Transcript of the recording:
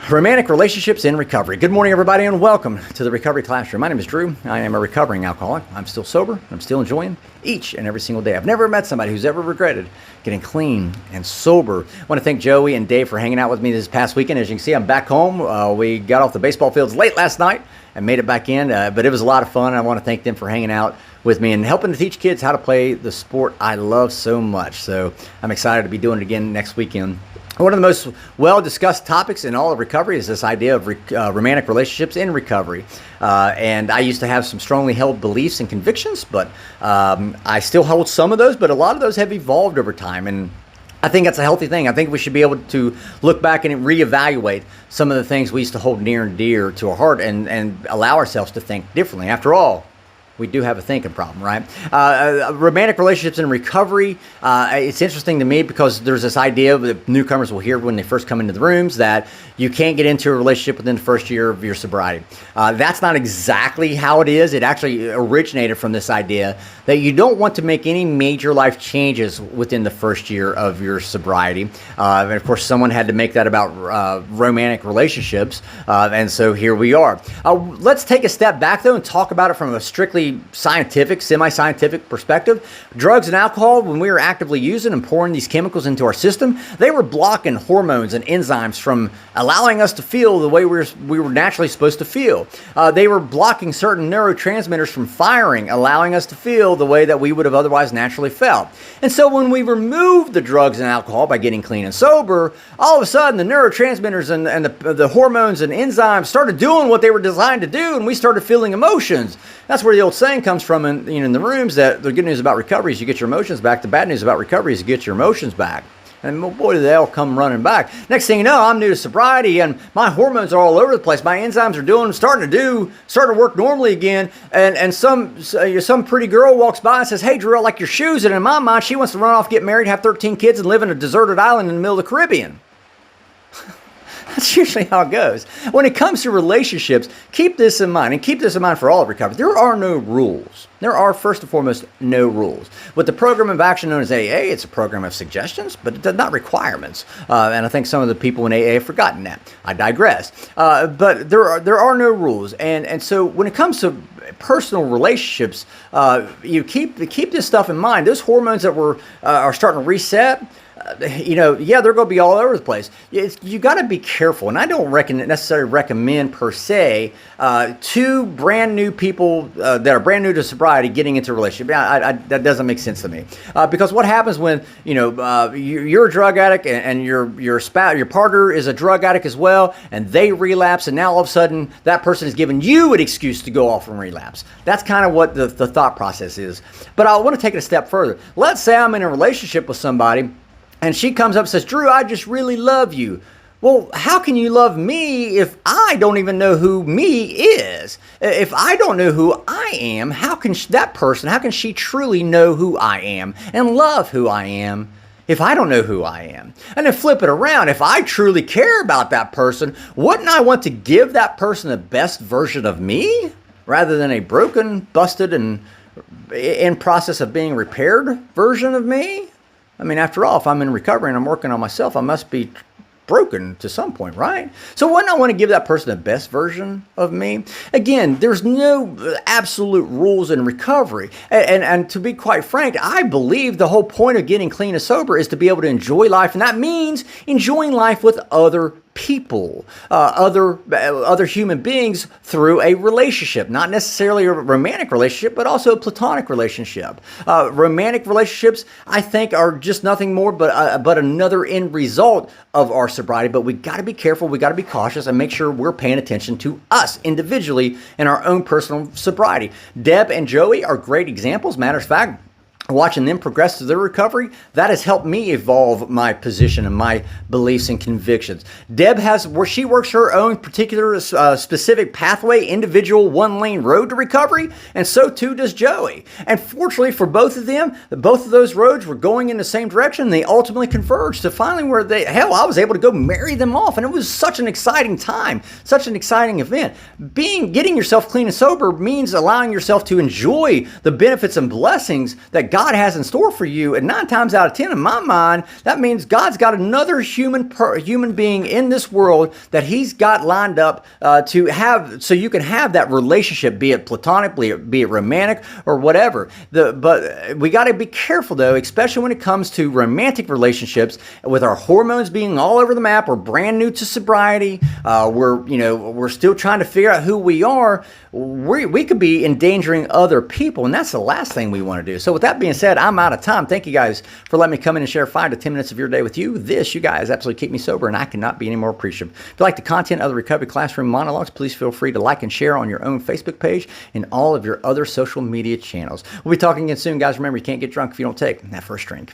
Romantic relationships in recovery. Good morning, everybody, and welcome to the Recovery Classroom. My name is Drew. I am a recovering alcoholic. I'm still sober. I'm still enjoying each and every single day. I've never met somebody who's ever regretted getting clean and sober. I want to thank Joey and Dave for hanging out with me this past weekend. As you can see, I'm back home. We got off the baseball fields late last night and made it back in, but it was a lot of fun. I want to thank them for hanging out with me and helping to teach kids how to play the sport I love so much. So I'm excited to be doing it again next weekend. One of the most well-discussed topics in all of recovery is this idea of romantic relationships in recovery. And I used to have some strongly held beliefs and convictions, but I still hold some of those, but a lot of those have evolved over time. And I think that's a healthy thing. I think we should be able to look back and reevaluate some of the things we used to hold near and dear to our heart and allow ourselves to think differently. After all, we do have a thinking problem, right? Romantic relationships in recovery, it's interesting to me because there's this idea that newcomers will hear when they first come into the rooms that you can't get into a relationship within the first year of your sobriety. That's not exactly how it is. It actually originated from this idea that you don't want to make any major life changes within the first year of your sobriety. And of course, someone had to make that about romantic relationships. And so here we are. Let's take a step back, though, and talk about it from a strictly scientific, semi-scientific perspective. Drugs and alcohol, when we were actively using and pouring these chemicals into our system, they were blocking hormones and enzymes from allowing us to feel the way we were naturally supposed to feel. They were blocking certain neurotransmitters from firing, allowing us to feel the way that we would have otherwise naturally felt. And so when we removed the drugs and alcohol by getting clean and sober, all of a sudden the neurotransmitters and the hormones and enzymes started doing what they were designed to do, and we started feeling emotions. That's where the old saying comes from in the rooms that the good news about recovery is you get your emotions back. The bad news about recovery is you get your emotions back. And boy, do they all come running back. Next thing you know, I'm new to sobriety and my hormones are all over the place. My enzymes are starting to work normally again. And some pretty girl walks by and says, "Hey, Drew, I like your shoes." And in my mind, she wants to run off, get married, have 13 kids, and live in a deserted island in the middle of the Caribbean. That's usually how it goes. When it comes to relationships, keep this in mind, and keep this in mind for all of recovery. There are no rules. There are, first and foremost, no rules. With the program of action known as AA, it's a program of suggestions, but it does not requirements. And I think some of the people in AA have forgotten that. I digress. But there are no rules. And so when it comes to personal relationships, you keep this stuff in mind. Those hormones that are starting to reset, they're going to be all over the place. You got to be careful, and I don't necessarily recommend per se two brand new people that are brand new to sobriety getting into a relationship. That doesn't make sense to me because what happens when you're a drug addict and your spouse, your partner is a drug addict as well, and they relapse, and now all of a sudden that person is giving you an excuse to go off and relapse. That's kind of what the thought process is. But I want to take it a step further. Let's say I'm in a relationship with somebody, and she comes up and says, "Drew, I just really love you." Well, how can you love me if I don't even know who me is? If I don't know who I am, how can she truly know who I am and love who I am if I don't know who I am? And then flip it around. If I truly care about that person, wouldn't I want to give that person the best version of me rather than a broken, busted, and in process of being repaired version of me? I mean, after all, if I'm in recovery and I'm working on myself, I must be broken to some point, right? So wouldn't I want to give that person the best version of me? Again, there's no absolute rules in recovery. And to be quite frank, I believe the whole point of getting clean and sober is to be able to enjoy life. And that means enjoying life with other people, other human beings through a relationship, not necessarily a romantic relationship, but also a platonic relationship. Romantic relationships, I think, are just nothing more but another end result of our sobriety. But we got to be careful, we got to be cautious, and make sure we're paying attention to us individually in our own personal sobriety. Deb and Joey are great examples. Matter of fact, watching them progress through their recovery, that has helped me evolve my position and my beliefs and convictions. Deb she works her own particular specific pathway, individual one-lane road to recovery, and so too does Joey. And fortunately for both of them, both of those roads were going in the same direction. They ultimately converged to finally where I was able to go marry them off. And it was such an exciting time, such an exciting event. Getting yourself clean and sober means allowing yourself to enjoy the benefits and blessings that God God has in store for you. And 9 times out of 10, in my mind, that means God's got another human being in this world that He's got lined up to have, so you can have that relationship, be it platonic, be it romantic, or whatever. But we got to be careful, though, especially when it comes to romantic relationships, with our hormones being all over the map. We're brand new to sobriety. We're still trying to figure out who we are. We could be endangering other people, and that's the last thing we want to do. So with that being said, I'm out of time. Thank you guys for letting me come in and share 5 to 10 minutes of your day with you. You guys absolutely keep me sober, and I cannot be any more appreciative. If you like the content of the Recovery Classroom monologues, please feel free to like and share on your own Facebook page and all of your other social media channels. We'll be talking again soon, guys. Remember, you can't get drunk if you don't take that first drink.